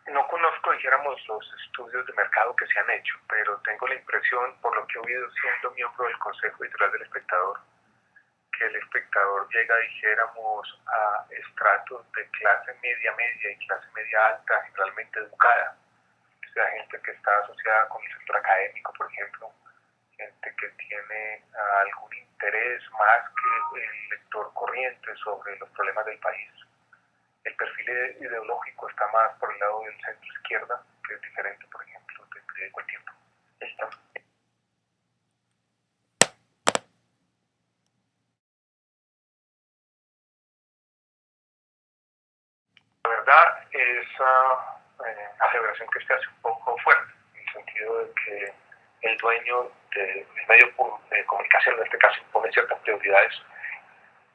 No conozco, dijéramos, los estudios de mercado que se han hecho, pero tengo la impresión, por lo que he oído siendo miembro del Consejo Editorial del Espectador, que el espectador llega, dijéramos, a estratos de clase media media y clase media alta, generalmente educada, o sea, gente que está asociada con el sector académico, por ejemplo, gente que tiene algún interés más que el lector corriente sobre los problemas del país. El perfil ideológico está más por el lado del centro izquierda, que es diferente, por ejemplo, del periódico El Tiempo. Está. La verdad, esa aseveración que usted hace un poco fuerte, en el sentido de que el dueño del medio de comunicación, en este caso, impone ciertas prioridades.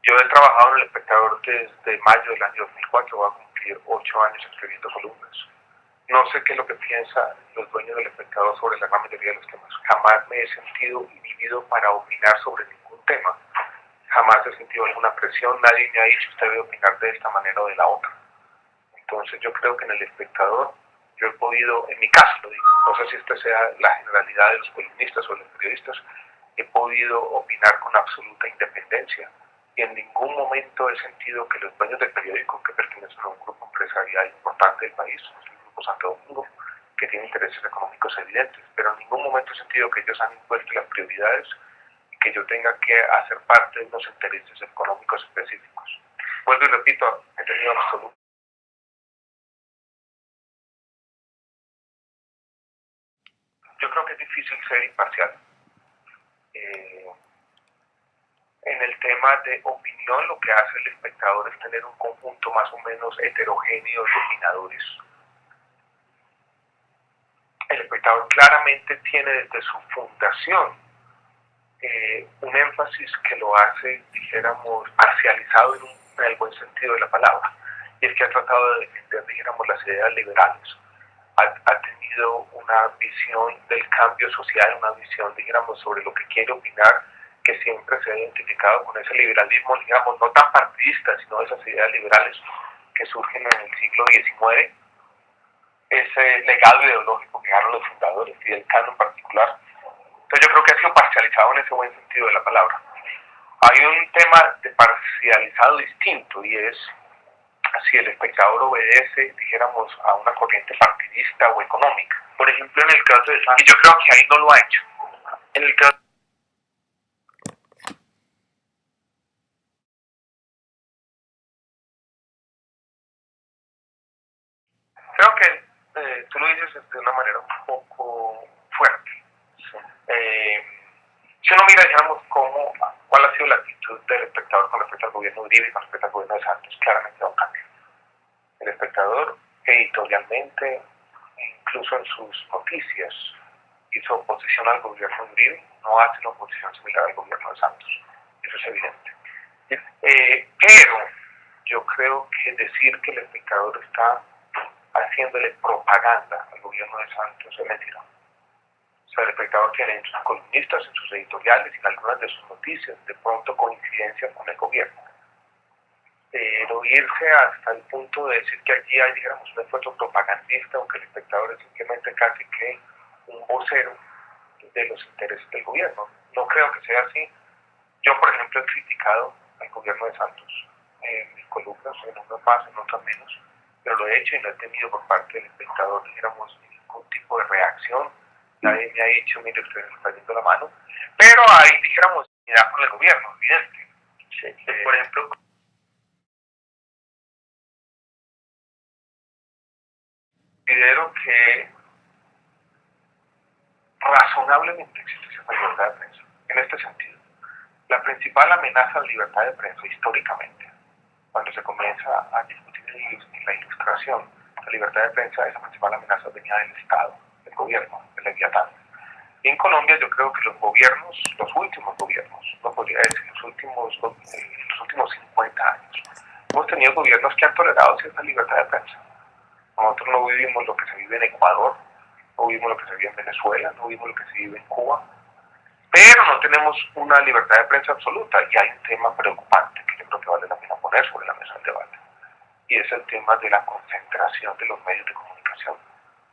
Yo he trabajado en El Espectador desde mayo del año 2004, voy a cumplir 8 años escribiendo columnas. No sé qué es lo que piensan los dueños del Espectador sobre la gran mayoría de los temas. Jamás me he sentido inhibido para opinar sobre ningún tema. Jamás he sentido alguna presión, nadie me ha dicho usted debe opinar de esta manera o de la otra. Entonces yo creo que en El Espectador yo he podido, en mi caso lo digo, no sé si esta sea la generalidad de los columnistas o de los periodistas, he podido opinar con absoluta independencia y en ningún momento he sentido que los dueños del periódico, que pertenecen a un grupo empresarial importante del país, el Grupo Santo Domingo, que tiene intereses económicos evidentes, pero en ningún momento he sentido que ellos han impuesto las prioridades y que yo tenga que hacer parte de unos intereses económicos específicos. Vuelvo y repito, he tenido absoluto. Yo creo que es difícil ser imparcial. En el tema de opinión, lo que hace el espectador es tener un conjunto más o menos heterogéneo de opinadores. El espectador claramente tiene desde su fundación un énfasis que lo hace, dijéramos, parcializado en el buen sentido de la palabra. Y es que ha tratado de defender, dijéramos, las ideas liberales. Ha tenido una visión del cambio social, una visión, dijéramos, sobre lo que quiere opinar, que siempre se ha identificado con ese liberalismo, digamos, no tan partidista, sino esas ideas liberales que surgen en el siglo XIX, ese legado ideológico que dejaron los fundadores, Fidel Cano en particular. Entonces yo creo que ha sido parcializado en ese buen sentido de la palabra. Hay un tema de parcializado distinto y es si el espectador obedece, dijéramos, a una corriente partidista o económica. Por ejemplo, en el caso de Santos, y yo creo que ahí no lo ha hecho. En el caso creo que tú lo dices de una manera un poco fuerte. Sí. Si uno mira, digamos, cuál ha sido la actitud del espectador con respecto al gobierno de Uribe y con respecto al gobierno de Santos, claramente va a un cambio. El espectador, editorialmente, incluso en sus noticias, hizo oposición al gobierno de Uribe, no hace una oposición similar al gobierno de Santos. Eso es evidente. Pero yo creo que decir que el espectador está haciéndole propaganda al gobierno de Santos es mentira. O sea, el espectador tiene en sus columnistas, en sus editoriales y en algunas de sus noticias de pronto coincidencias con el gobierno. Pero irse hasta el punto de decir que allí hay, digamos, un esfuerzo propagandista, aunque el espectador es simplemente casi que un vocero de los intereses del gobierno. No creo que sea así. Yo, por ejemplo, he criticado al gobierno de Santos en mis columnas, en unas más, en otras menos, pero lo he hecho y no he tenido por parte del espectador, dijéramos, ningún tipo de reacción. Nadie me ha dicho, mire, usted se está yendo la mano. Pero hay, dijéramos, unidad con el gobierno, evidente. Sí. Por ejemplo, considero que razonablemente existe esa libertad de prensa. En este sentido, la principal amenaza a la libertad de prensa históricamente, cuando se comienza a discutir en la ilustración, la libertad de prensa, esa principal amenaza venía del Estado, del gobierno, del leviatán. Y en Colombia yo creo que los gobiernos, los últimos gobiernos, no podría decir los últimos 50 años, hemos tenido gobiernos que han tolerado cierta libertad de prensa. Nosotros no vivimos lo que se vive en Ecuador, no vivimos lo que se vive en Venezuela, no vivimos lo que se vive en Cuba, pero no tenemos una libertad de prensa absoluta y hay un tema preocupante que yo creo que vale la pena poner sobre la mesa del debate y es el tema de la concentración de los medios de comunicación. privatización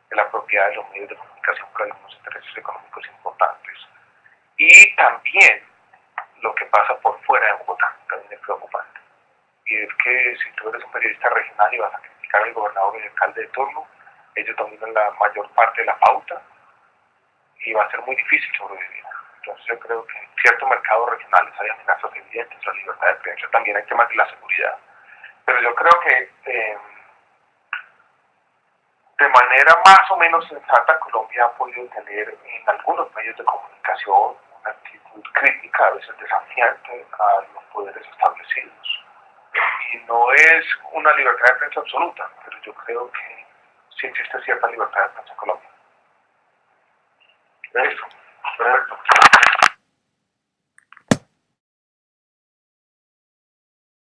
de la propiedad de los medios de comunicación por algunos intereses económicos importantes. Y también lo que pasa por fuera de Bogotá también es preocupante. Y es que si tú eres un periodista regional y vas a criticar al gobernador y al alcalde de turno, ellos dominan la mayor parte de la pauta y va a ser muy difícil sobrevivir. Entonces yo creo que en ciertos mercados regionales hay amenazas evidentes a la libertad de prensa, también hay temas de la seguridad. Pero yo creo que de manera más o menos sensata Colombia ha podido tener en algunos medios de comunicación una actitud crítica, a veces desafiante a los poderes establecidos. Y no es una libertad de prensa absoluta, pero yo creo que sí existe cierta libertad de prensa en Colombia. Eso, perfecto.